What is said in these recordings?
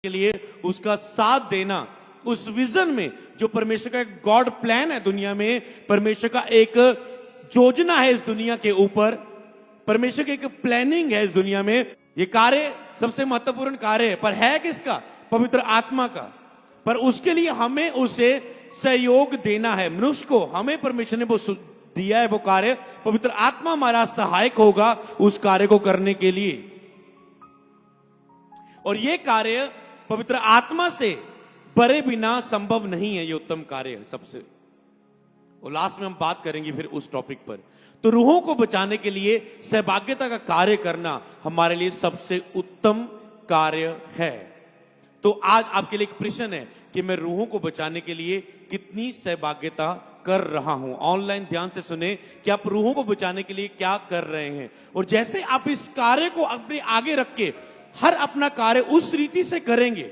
के लिए उसका साथ देना, उस विजन में जो परमेश्वर का एक गॉड प्लान है दुनिया में, परमेश्वर का एक योजना है इस दुनिया के ऊपर, परमेश्वर की एक प्लानिंग है इस दुनिया में। ये कार्य सबसे महत्वपूर्ण कार्य है, पर है किसका? पवित्र आत्मा का। पर उसके लिए हमें उसे सहयोग देना है। मनुष्य को हमें परमेश्वर ने वो दिया है वो कार्य, पवित्र आत्मा हमारा सहायक होगा उस कार्य को करने के लिए। और ये कार्य पवित्र आत्मा से बरे बिना संभव नहीं है। ये उत्तम कार्य है सबसे, और लास्ट में हम बात करेंगे फिर उस टॉपिक पर। तो रूहों को बचाने के लिए सहभागिता का कार्य करना हमारे लिए सबसे उत्तम कार्य है। तो आज आपके लिए एक प्रश्न है कि मैं रूहों को बचाने के लिए कितनी सहभागिता कर रहा हूं। ऑनलाइन ध्यान से सुने कि आप रूहों को बचाने के लिए क्या कर रहे हैं, और जैसे आप इस कार्य को अपने आगे रख के हर अपना कार्य उस रीति से करेंगे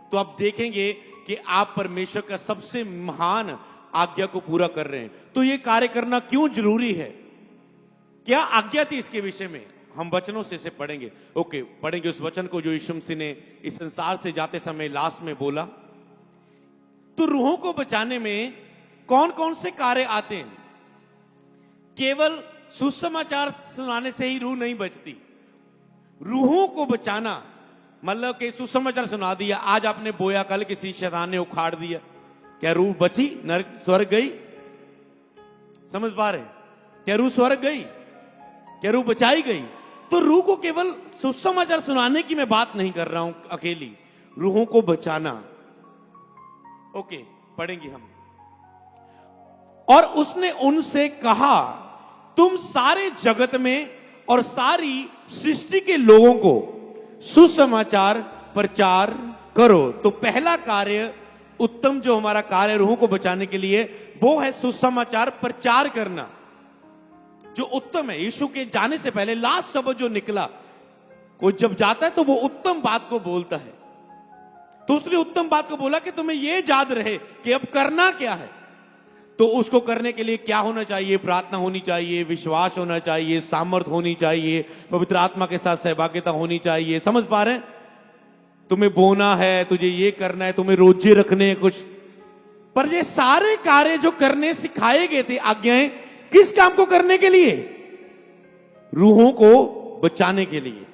तो आप देखेंगे कि आप परमेश्वर का सबसे महान आज्ञा को पूरा कर रहे हैं। तो ये कार्य करना क्यों जरूरी है, क्या आज्ञा थी इसके विषय में, हम वचनों से इसे पढ़ेंगे। ओके, पढ़ेंगे उस वचन को जो यीशु मसीह ने इस संसार से जाते समय लास्ट में बोला। तो रूहों को बचाने में कौन कौन से कार्य आते हैं? केवल सुसमाचार सुनाने से ही रूह नहीं बचती। रूहों को बचाना मतलब कि सुसमाचार सुना दिया, आज आपने बोया, कल किसी शैतान ने उखाड़ दिया, क्या रूह बची? नरक स्वर्ग गई? समझ पा रहे? क्या रूह स्वर्ग गई? क्या रूह बचाई गई? तो रूह को केवल सुसमाचार सुनाने की मैं बात नहीं कर रहा हूं अकेली, रूहों को बचाना। ओके, पढ़ेंगे हम। और उसने उनसे कहा, तुम सारे जगत में और सारी सृष्टि के लोगों को सुसमाचार प्रचार करो। तो पहला कार्य, उत्तम जो हमारा कार्य रूहों को बचाने के लिए, वो है सुसमाचार प्रचार करना, जो उत्तम है। यीशु के जाने से पहले लास्ट शब्द जो निकला, कोई जब जाता है तो वो उत्तम बात को बोलता है। तो उसने उत्तम बात को बोला कि तुम्हें ये याद रहे कि अब करना क्या है। तो उसको करने के लिए क्या होना चाहिए? प्रार्थना होनी चाहिए, विश्वास होना चाहिए, सामर्थ होनी चाहिए, पवित्र आत्मा के साथ सहभागिता होनी चाहिए। समझ पा रहे हैं? तुम्हें बोना है, तुझे ये करना है, तुम्हें रोजे रखने हैं कुछ। पर ये सारे कार्य जो करने सिखाए गए थे, आज्ञाएं, किस काम को करने के लिए? रूहों को बचाने के लिए।